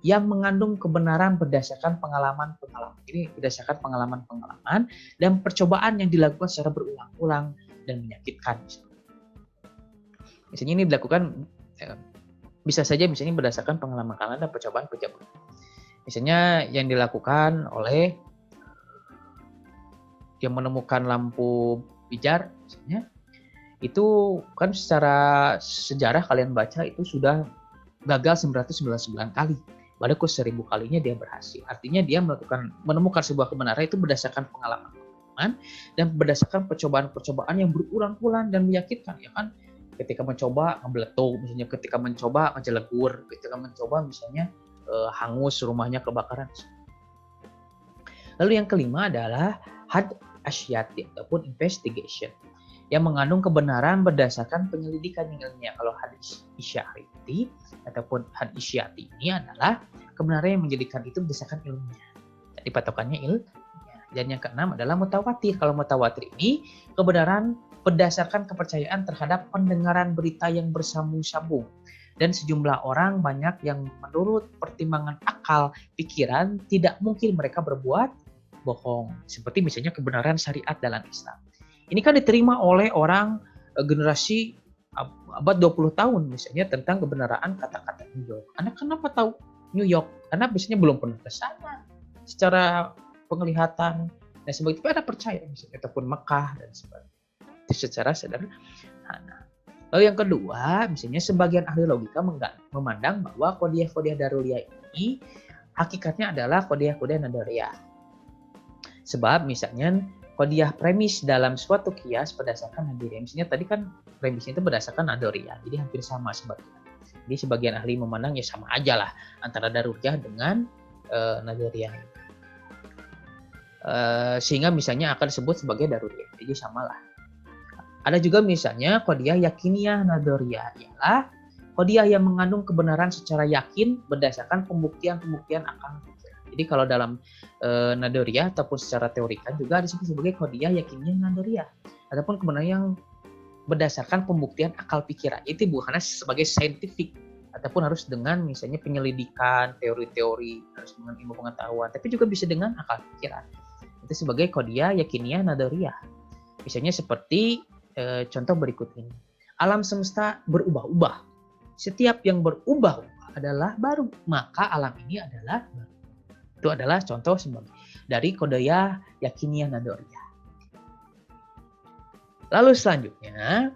[SPEAKER 1] yang mengandung kebenaran berdasarkan pengalaman-pengalaman. Ini berdasarkan pengalaman-pengalaman dan percobaan yang dilakukan secara berulang-ulang dan menyakitkan. Misalnya ini dilakukan bisa saja misalnya berdasarkan pengalaman-pengalaman dan percobaan. Misalnya yang dilakukan oleh yang menemukan lampu pijar, misalnya itu kan secara sejarah kalian baca itu sudah gagal 999 kali. Baru 1000 kalinya dia berhasil. Artinya dia menemukan sebuah kebenaran itu berdasarkan pengalaman dan berdasarkan percobaan-percobaan yang berulang-ulang dan meyakinkan, ya kan? Ketika mencoba ngebeletuk, misalnya ketika mencoba ngejelegur, ketika mencoba misalnya hangus rumahnya kebakaran. Lalu yang kelima adalah had asyati ataupun investigation yang mengandung kebenaran berdasarkan penyelidikan yang ilmiah. Kalau hadis isyati ataupun hadis isyati ini adalah kebenaran yang menjadikan itu berdasarkan ilmiah. Jadi patokannya ilmiah. Dan yang keenam adalah mutawatir. Kalau mutawatir ini kebenaran berdasarkan kepercayaan terhadap pendengaran berita yang bersambung-sambung. Dan sejumlah orang banyak yang menurut pertimbangan akal, pikiran, tidak mungkin mereka berbuat bohong. Seperti misalnya kebenaran syariat dalam Islam. Ini kan diterima oleh orang generasi abad 20 tahun misalnya tentang kebenaran kata-kata New York. Anda kenapa tahu New York? Karena biasanya belum pernah ke sana. Secara penglihatan dan sebagainya, tapi Anda percaya misalnya ataupun Mekah dan sebagainya. Secara sederhana. Lalu yang kedua, misalnya sebagian ahli logika memandang bahwa qadiyah-qadiyah daruriyah ini hakikatnya adalah qadiyah-qadiyah nadariyah. Sebab misalnya qadiyah premis dalam suatu kias berdasarkan nadariyah. Misalnya tadi kan premisnya itu berdasarkan nadariyah, jadi hampir sama sebagian. Jadi sebagian ahli memandang ya sama aja lah antara daruriyah dengan nadariyah. Sehingga misalnya akan disebut sebagai daruriyah, jadi samalah. Ada juga misalnya qadiyah yakiniyah nadariyah, ialah Qadiyah yang mengandung kebenaran secara yakin berdasarkan pembuktian-pembuktian akal pikiran. Jadi kalau dalam nadoriyah ataupun secara teorikan juga disebut sebagai qadiyah yakiniyah nadoriyah ataupun kebenaran yang berdasarkan pembuktian akal pikiran. Itu bukan sebagai scientific ataupun harus dengan misalnya penyelidikan, teori-teori, harus dengan ilmu pengetahuan, tapi juga bisa dengan akal pikiran. Itu sebagai qadiyah yakiniyah nadoriyah. Misalnya seperti contoh berikut ini. Alam semesta berubah-ubah. Setiap yang berubah-ubah adalah baru, maka alam ini adalah baru. Itu adalah contoh sebagai dari qadiyah yakiniyah nadoriyah. Lalu selanjutnya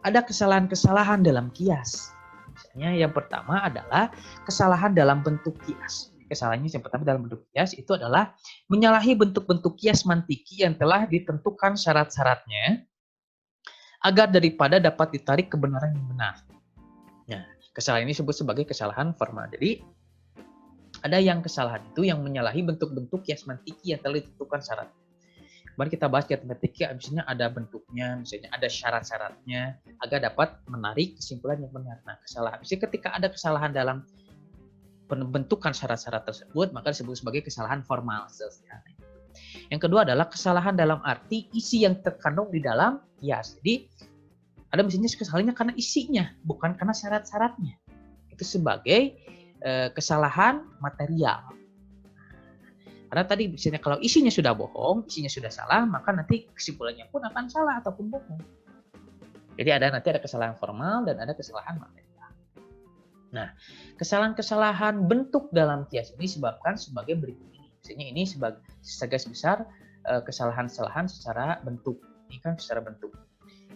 [SPEAKER 1] ada kesalahan-kesalahan dalam kias. Misalnya yang pertama adalah kesalahan dalam bentuk kias. Kesalahannya yang pertama dalam bentuk kias itu adalah menyalahi bentuk-bentuk kias mantiki yang telah ditentukan syarat-syaratnya agar daripada dapat ditarik kebenaran yang benar. Nah, kesalahan ini disebut sebagai kesalahan formal. Jadi ada yang kesalahan itu yang menyalahi bentuk-bentuk kias mantiki yang telah ditentukan syaratnya. Kemarin kita bahas kias mantiki, misalnya ada bentuknya, misalnya ada syarat-syaratnya agar dapat menarik kesimpulan yang benar. Nah, kesalahan. Misalnya ketika ada kesalahan dalam pembentukan syarat-syarat tersebut, maka disebut sebagai kesalahan formal. Yang kedua adalah kesalahan dalam arti isi yang terkandung di dalam kias. Jadi ada misalnya kesalahannya karena isinya, bukan karena syarat-syaratnya. Itu sebagai kesalahan material. Karena tadi misalnya kalau isinya sudah bohong, isinya sudah salah, maka nanti kesimpulannya pun akan salah ataupun bohong. Jadi nanti ada kesalahan formal dan ada kesalahan material. Nah, kesalahan-kesalahan bentuk dalam kias ini disebabkan sebagai berikut ini. Misalnya ini sebagai segaris besar kesalahan-kesalahan secara bentuk. Ini kan secara bentuk.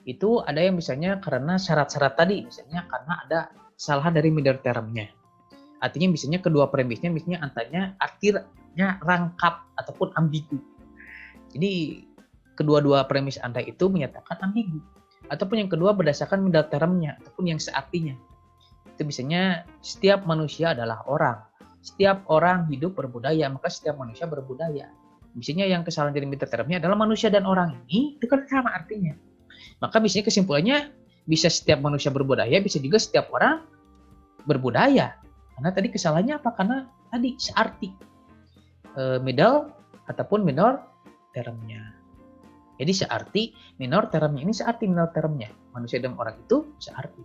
[SPEAKER 1] Itu ada yang misalnya karena syarat-syarat tadi, misalnya karena ada kesalahan dari middle termnya. Artinya misalnya kedua premisnya misalnya artinya rangkap ataupun ambigu. Jadi kedua-dua premis Anda itu menyatakan ambigu. Ataupun yang kedua berdasarkan middle termnya ataupun yang seartinya. Itu misalnya setiap manusia adalah orang. Setiap orang hidup berbudaya, maka setiap manusia berbudaya. Misalnya yang kesalahan dari middle termnya adalah manusia dan orang ini, itu kan sama artinya. Maka misalnya kesimpulannya bisa setiap manusia berbudaya, bisa juga setiap orang berbudaya. Karena tadi kesalahannya apa? Karena tadi searti middle ataupun minor termnya. Jadi searti minor termnya ini searti minor termnya. Manusia dan orang itu searti.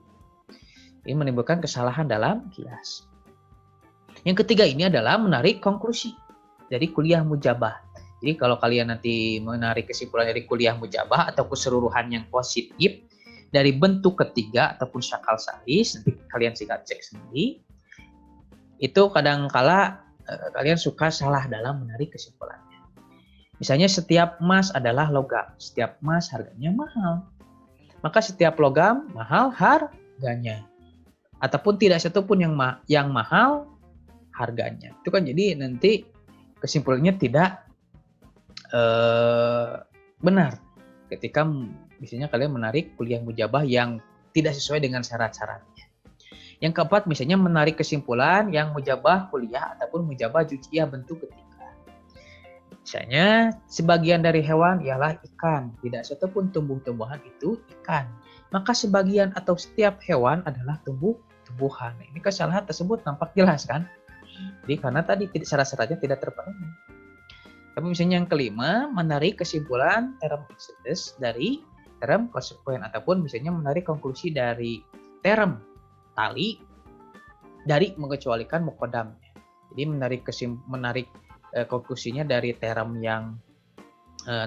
[SPEAKER 1] Ini menimbulkan kesalahan dalam kias. Yang ketiga ini adalah menarik konklusi dari kuliah mujabah. Jadi kalau kalian nanti menarik kesimpulan dari kuliah mujabah atau keseluruhan yang positif dari bentuk ketiga ataupun syakal salis, nanti kalian sikat cek sendiri. Itu kadangkala kalian suka salah dalam menarik kesimpulannya. Misalnya setiap emas adalah logam, setiap emas harganya mahal. Maka setiap logam mahal harganya. Ataupun tidak satu pun yang mahal harganya. Itu kan jadi nanti kesimpulannya tidak benar ketika misalnya kalian menarik kuliah mujabah yang tidak sesuai dengan syarat-syaratnya. Yang keempat misalnya menarik kesimpulan yang mujabah kuliah ataupun mujabah juziah bentuk ketiga. Misalnya sebagian dari hewan ialah ikan, tidak satupun tumbuh-tumbuhan itu ikan. Maka sebagian atau setiap hewan adalah tumbuh-tumbuhan. Ini kesalahan tersebut nampak jelas kan? Jadi karena tadi syarat-syaratnya tidak terpenuhi. Tapi misalnya yang kelima, menarik kesimpulan term exodus dari term konsekuen ataupun misalnya menarik konklusi dari term tali dari mengecualikan muqaddamnya. Jadi menarik konklusinya dari term yang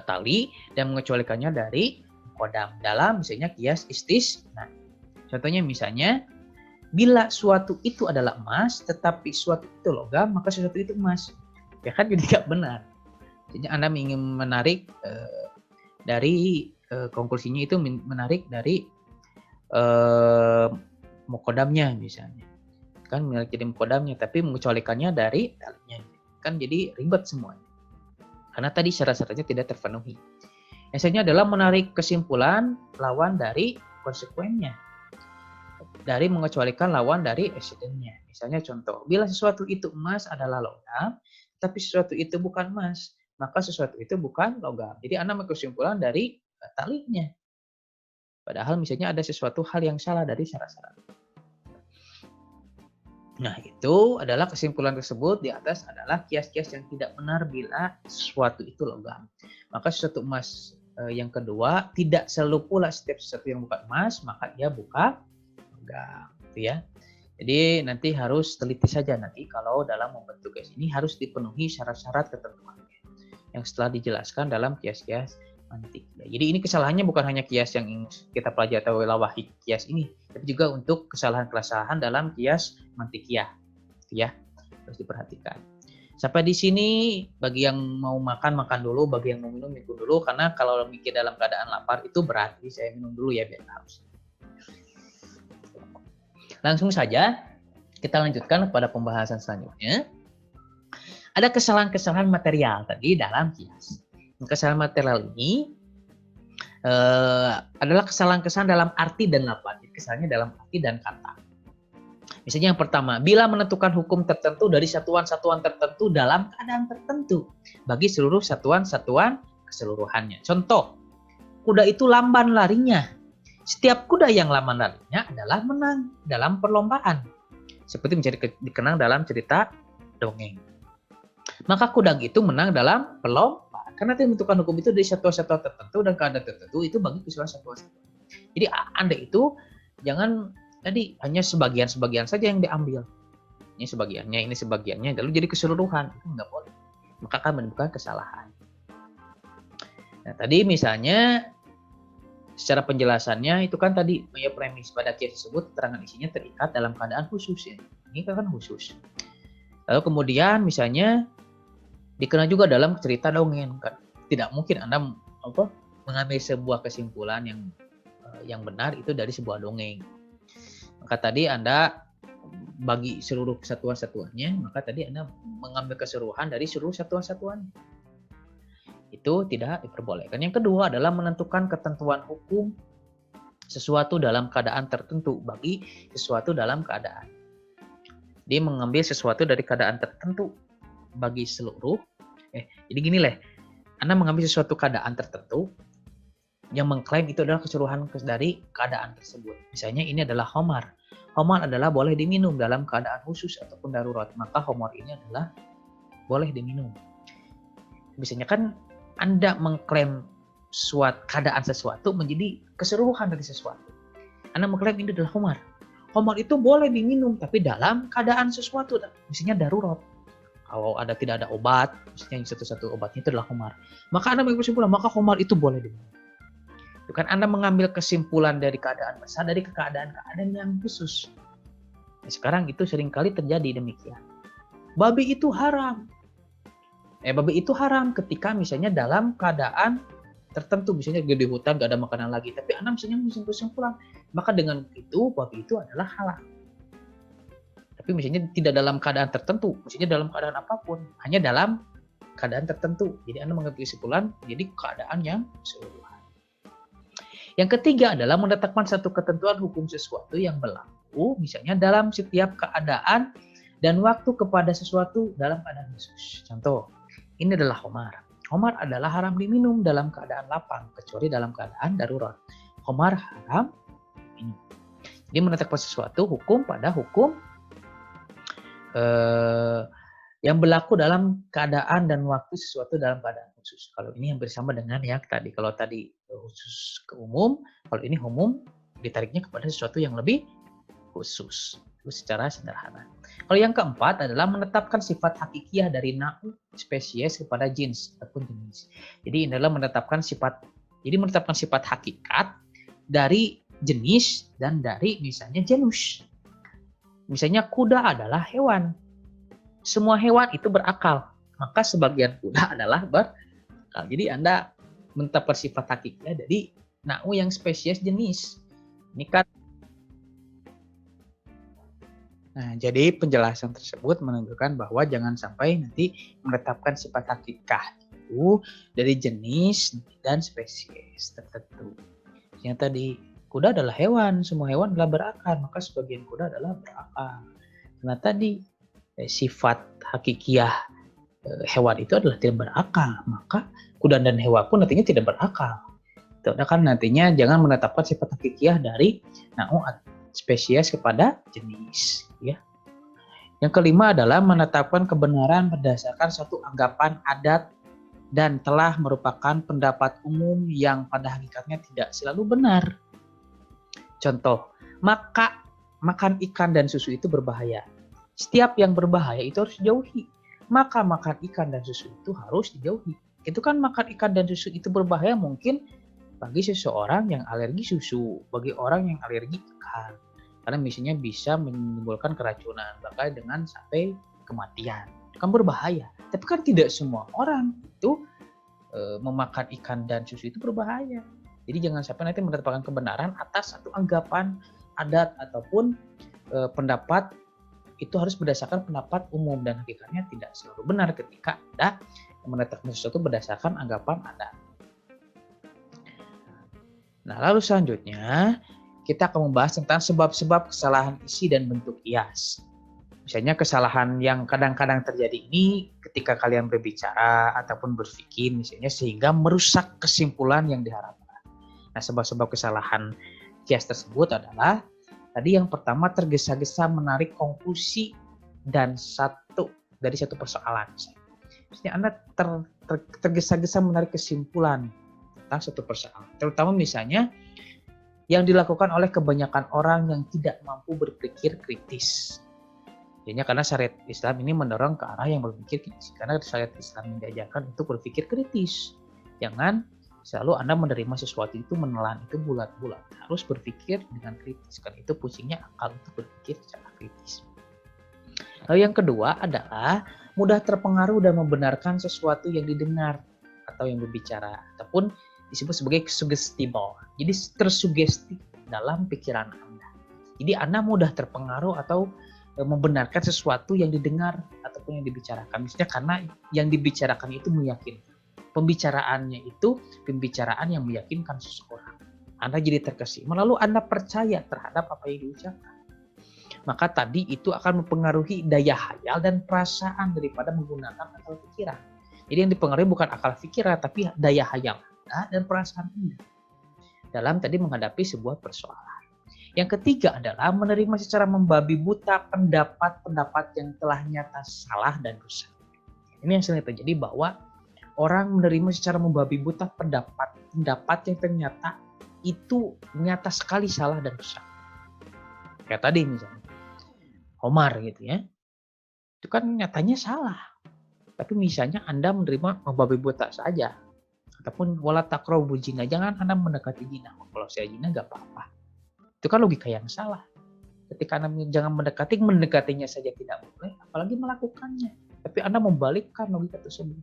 [SPEAKER 1] tali dan mengecualikannya dari muqaddam dalam misalnya kias istisna. Contohnya misalnya bila suatu itu adalah emas tetapi suatu itu logam maka sesuatu itu emas. Ya kan jadi tidak benar. Jadi Anda ingin menarik dari konklusinya itu menarik dari muqaddamnya misalnya. Kan menarik jadi muqaddamnya tapi mengecualikannya dari talinya. Kan jadi ribet semuanya. Karena tadi syarat-syaratnya tidak terpenuhi. Yang selanjutnya adalah menarik kesimpulan lawan dari konsekuennya. Dari mengecualikan lawan dari eksidennya. Misalnya contoh, bila sesuatu itu emas adalah logam, tapi sesuatu itu bukan emas, maka sesuatu itu bukan logam. Jadi Anda mengambil kesimpulan dari talinya. Padahal misalnya ada sesuatu hal yang salah dari syarat-syarat. Nah, itu adalah kesimpulan tersebut di atas adalah kias-kias yang tidak benar bila sesuatu itu logam. Maka sesuatu emas yang kedua, tidak selalu pula setiap sesuatu yang bukan emas, maka ia bukan logam. Gitu ya. Jadi nanti harus teliti saja nanti kalau dalam membentuk kias ini harus dipenuhi syarat-syarat ketentuannya yang setelah dijelaskan dalam kias-kias mantiqiyah. Jadi ini kesalahannya bukan hanya kias yang kita pelajari atau lawahid kias ini, tapi juga untuk kesalahan-kesalahan dalam kias mantiqiyah. Ya, harus diperhatikan. Sampai di sini bagi yang mau makan dulu, bagi yang mau minum dulu karena kalau mikir dalam keadaan lapar itu berarti saya minum dulu ya biar haus. Langsung saja kita lanjutkan pada pembahasan selanjutnya. Ada kesalahan-kesalahan material tadi dalam kias. Kesalahan material ini adalah kesalahan-kesalahan dalam arti dan lafaz. Kesalahannya dalam arti dan kata. Misalnya yang pertama, bila menentukan hukum tertentu dari satuan-satuan tertentu dalam keadaan tertentu bagi seluruh satuan-satuan keseluruhannya. Contoh, kuda itu lamban larinya. Setiap kuda yang lamban larinya adalah menang dalam perlombaan. Seperti menjadi dikenang dalam cerita dongeng. Maka kuda itu menang dalam perlombaan. Karena menentukan hukum itu dari satuan-satuan tertentu dan keadaan tertentu itu bagi keseluruhan satuan-satuan. Jadi Anda itu jangan tadi hanya sebagian-sebagian saja yang diambil. Ini sebagiannya, lalu jadi keseluruhan. Itu nggak boleh. Maka akan menimbulkan kesalahan. Nah, tadi misalnya secara penjelasannya itu kan tadi premis pada kias tersebut keterangan isinya terikat dalam keadaan khusus ya. Ini kan khusus. Lalu kemudian misalnya dikenal juga dalam cerita dongeng kan. Tidak mungkin Anda mengambil sebuah kesimpulan yang benar itu dari sebuah dongeng. Maka tadi Anda bagi seluruh satuan-satuannya, maka tadi Anda mengambil keseluruhan dari seluruh satuan-satuannya. Itu tidak diperbolehkan. Yang kedua adalah menentukan ketentuan hukum sesuatu dalam keadaan tertentu bagi sesuatu dalam keadaan. Dia mengambil sesuatu dari keadaan tertentu bagi seluruh. Jadi gini Anda mengambil sesuatu keadaan tertentu yang mengklaim itu adalah keseluruhan dari keadaan tersebut. Misalnya ini adalah homar. Homar adalah boleh diminum dalam keadaan khusus ataupun darurat. Maka homar ini adalah boleh diminum. Misalnya kan Anda mengklaim keadaan sesuatu menjadi keseluruhan dari sesuatu. Anda mengklaim ini adalah homar. Homar itu boleh diminum tapi dalam keadaan sesuatu. Misalnya darurat. Kalau tidak ada obat, misalnya satu-satu obatnya itu adalah homar. Maka Anda mengambil kesimpulan, maka homar itu boleh diminum. Itu kan Anda mengambil kesimpulan dari keadaan besar, dari keadaan-keadaan yang khusus. Nah, sekarang itu seringkali terjadi demikian. Babi itu haram. Babi itu haram ketika misalnya dalam keadaan tertentu, misalnya di hutan gak ada makanan lagi, tapi Anda misalnya mengambil kesimpulan, maka dengan itu babi itu adalah halal. Tapi misalnya tidak dalam keadaan tertentu, misalnya dalam keadaan apapun, hanya dalam keadaan tertentu. Jadi Anda mengambil kesimpulan jadi keadaan yang keseluruhan. Yang ketiga adalah menetapkan satu ketentuan hukum sesuatu yang berlaku, misalnya dalam setiap keadaan dan waktu kepada sesuatu dalam keadaan khusus. Contoh, ini adalah homar. Homar adalah haram diminum dalam keadaan lapang, kecuali dalam keadaan darurat. Homar haram minum. Jadi menetapkan sesuatu hukum pada hukum yang berlaku dalam keadaan dan waktu sesuatu dalam keadaan khusus. Kalau ini hampir sama dengan yang tadi. Kalau tadi khusus ke umum, kalau ini umum ditariknya kepada sesuatu yang lebih khusus. Itu secara sederhana. Kalau yang keempat adalah menetapkan sifat hakikiyah dari na'u spesies kepada jenis ataupun jenis. Jadi ini adalah menetapkan sifat hakikat dari jenis dan dari misalnya genus. Misalnya kuda adalah hewan. Semua hewan itu berakal. Maka sebagian kuda adalah berakal. Jadi Anda menetapkan sifat hakikiyah dari na'u yang spesies jenis. Ini kan. Nah, jadi penjelasan tersebut menunjukkan bahwa jangan sampai nanti menetapkan sifat hakikah itu dari jenis dan spesies tertentu. Yang tadi kuda adalah hewan, semua hewan adalah berakal, maka sebagian kuda adalah berakal. Karena tadi sifat hakikiyah hewan itu adalah tidak berakal, maka kuda dan hewan pun nantinya tidak berakal. Itu kan nantinya jangan menetapkan sifat hakikiyah dari na'u spesies kepada jenis, ya. Yang kelima adalah menetapkan kebenaran berdasarkan suatu anggapan adat dan telah merupakan pendapat umum yang pada hakikatnya tidak selalu benar. Contoh, makan ikan dan susu itu berbahaya. Setiap yang berbahaya itu harus dijauhi. Maka makan ikan dan susu itu harus dijauhi. Itu kan makan ikan dan susu itu berbahaya mungkin bagi seseorang yang alergi susu, bagi orang yang alergi ikan. Karena misalnya bisa menimbulkan keracunan, bahkan dengan sampai kematian. Itu kan berbahaya. Tapi kan tidak semua orang itu memakan ikan dan susu itu berbahaya. Jadi jangan sampai nanti mendapatkan kebenaran atas satu anggapan adat ataupun pendapat itu harus berdasarkan pendapat umum dan hakikatnya tidak selalu benar ketika Anda menetapkan sesuatu berdasarkan anggapan adat. Nah, lalu selanjutnya kita akan membahas tentang sebab-sebab kesalahan isi dan bentuk kias. Misalnya kesalahan yang kadang-kadang terjadi ini ketika kalian berbicara ataupun berpikir misalnya sehingga merusak kesimpulan yang diharapkan. Nah, sebab-sebab kesalahan kias tersebut adalah tadi yang pertama tergesa-gesa menarik konklusi dari satu persoalan. Misalnya Anda tergesa-gesa menarik kesimpulan tentang suatu persoalan. Terutama misalnya yang dilakukan oleh kebanyakan orang yang tidak mampu berpikir kritis. Jadinya karena syariat Islam ini mendorong ke arah yang berpikir kritis. Karena syariat Islam diajarkan untuk berpikir kritis. Jangan selalu Anda menerima sesuatu itu menelan itu bulat-bulat. Harus berpikir dengan kritis. Karena itu fungsinya akal untuk berpikir secara kritis. Lalu yang kedua adalah mudah terpengaruh dan membenarkan sesuatu yang didengar atau yang berbicara. Ataupun disebut sebagai suggestible. Jadi tersugesti dalam pikiran Anda. Jadi Anda mudah terpengaruh atau membenarkan sesuatu yang didengar ataupun yang dibicarakan. Misalnya karena yang dibicarakan itu meyakinkan. Pembicaraannya itu pembicaraan yang meyakinkan seseorang. Anda jadi terkesima, lalu Anda percaya terhadap apa yang diucapkan. Maka tadi itu akan mempengaruhi daya hayal dan perasaan daripada menggunakan akal pikiran. Jadi yang dipengaruhi bukan akal pikiran, tapi daya hayal Anda dan perasaan Anda dalam tadi menghadapi sebuah persoalan. Yang ketiga adalah menerima secara membabi buta pendapat-pendapat yang telah nyata salah dan rusak. Ini yang sering terjadi bahwa orang menerima secara membabi buta pendapat yang ternyata itu nyata sekali salah dan rusak. Kayak tadi misalnya, Omar gitu ya. Itu kan nyatanya salah. Tapi misalnya Anda menerima membabi buta saja. Ataupun wala taqrabu zina, jangan Anda mendekati zina. Kalau saya zina enggak apa-apa. Itu kan logika yang salah. Ketika Anda jangan mendekatinya saja tidak boleh, apalagi melakukannya. Tapi Anda membalikkan logika tersebut.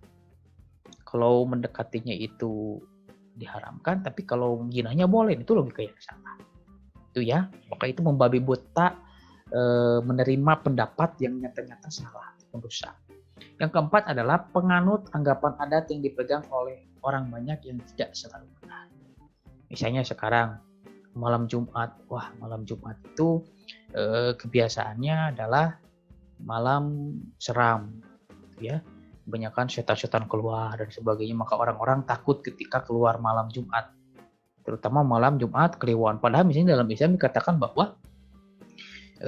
[SPEAKER 1] Kalau mendekatinya itu diharamkan, tapi kalau zinanya boleh, itu logika yang salah. Itu ya, maka itu membabi buta menerima pendapat yang nyata-nyata salah, merusak. Yang keempat adalah penganut anggapan adat yang dipegang oleh orang banyak yang tidak selalu benar. Misalnya sekarang malam Jumat, malam Jumat itu kebiasaannya adalah malam seram, ya. Kebanyakan setan-setan keluar dan sebagainya, maka orang-orang takut ketika keluar malam Jumat, terutama malam Jumat kliwon. Padahal misalnya dalam Islam dikatakan bahwa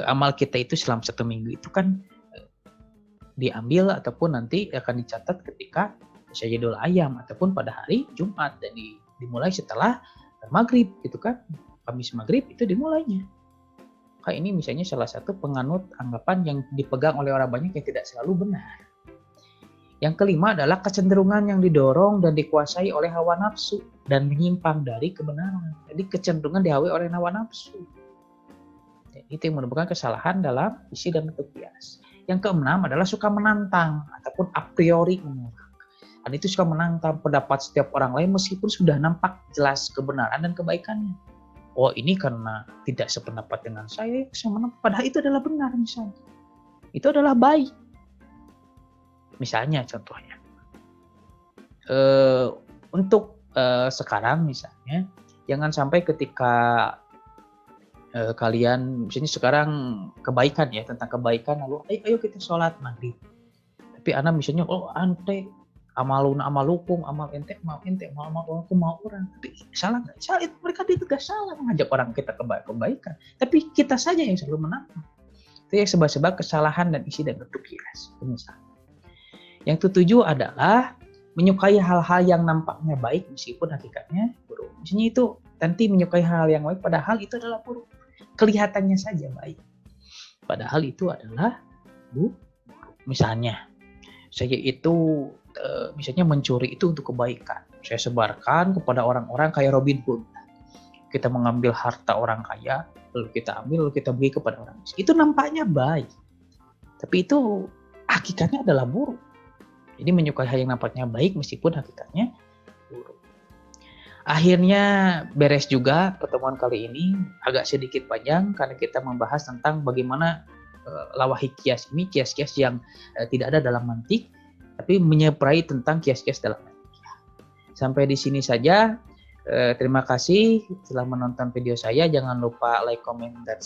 [SPEAKER 1] amal kita itu selama 1 minggu itu kan diambil ataupun nanti akan dicatat ketika Sayyidul Ayam ataupun pada hari Jumat dan dimulai setelah maghrib gitu kan. Kamis maghrib itu dimulainya. Maka ini misalnya salah satu penganut anggapan yang dipegang oleh orang banyak yang tidak selalu benar. Yang kelima adalah kecenderungan yang didorong dan dikuasai oleh hawa nafsu dan menyimpang dari kebenaran. Jadi kecenderungan dihawai oleh hawa nafsu. Itu yang merupakan kesalahan dalam isi dan bentuk kias. Yang keenam adalah suka menantang ataupun a priori menolak. Dan itu suka menantang pendapat setiap orang lain meskipun sudah nampak jelas kebenaran dan kebaikannya. Oh ini karena tidak sependapat dengan saya menolak. Padahal itu adalah benar misalnya. Itu adalah baik. Misalnya contohnya. Untuk sekarang misalnya, jangan sampai ketika kalian misalnya sekarang kebaikan ya, tentang kebaikan lalu ayo kita sholat maghrib. Tapi Anda misalnya ante amalun amalukum amal ente mau aku mau orang. Tapi salah enggak? Salah, itu mereka tidak salah mengajak orang kita kebaikan. Tapi kita saja yang selalu menantang. Itu yang sebab-sebab kesalahan dan isi dan bentuk kias. Misal. Yang ketujuh adalah menyukai hal-hal yang nampaknya baik meskipun hakikatnya buruk. Misalnya itu nanti menyukai hal yang baik padahal itu adalah buruk. Kelihatannya saja baik. Padahal itu adalah buruk. Misalnya, saya itu misalnya mencuri itu untuk kebaikan. Saya sebarkan kepada orang-orang kayak Robin Hood. Kita mengambil harta orang kaya, lalu kita ambil, lalu kita beri kepada orang miskin. Itu nampaknya baik. Tapi itu hakikatnya adalah buruk. Jadi menyukai hal yang nampaknya baik meskipun hakikatnya buruk. Akhirnya beres juga pertemuan kali ini, agak sedikit panjang karena kita membahas tentang bagaimana lawahi kias ini, kias-kias yang tidak ada dalam mantik, tapi menyeperai tentang kias-kias dalam mantik. Sampai di sini saja. Terima kasih telah menonton video saya. Jangan lupa like, comment, dan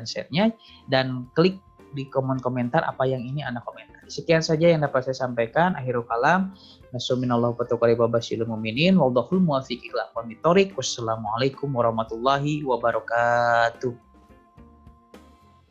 [SPEAKER 1] share-nya. Dan klik di kolom komentar apa yang ini Anda komentar. Sekian saja yang dapat saya sampaikan. Akhirul kalam. Wassalamualaikum warahmatullahi wabarakatuh.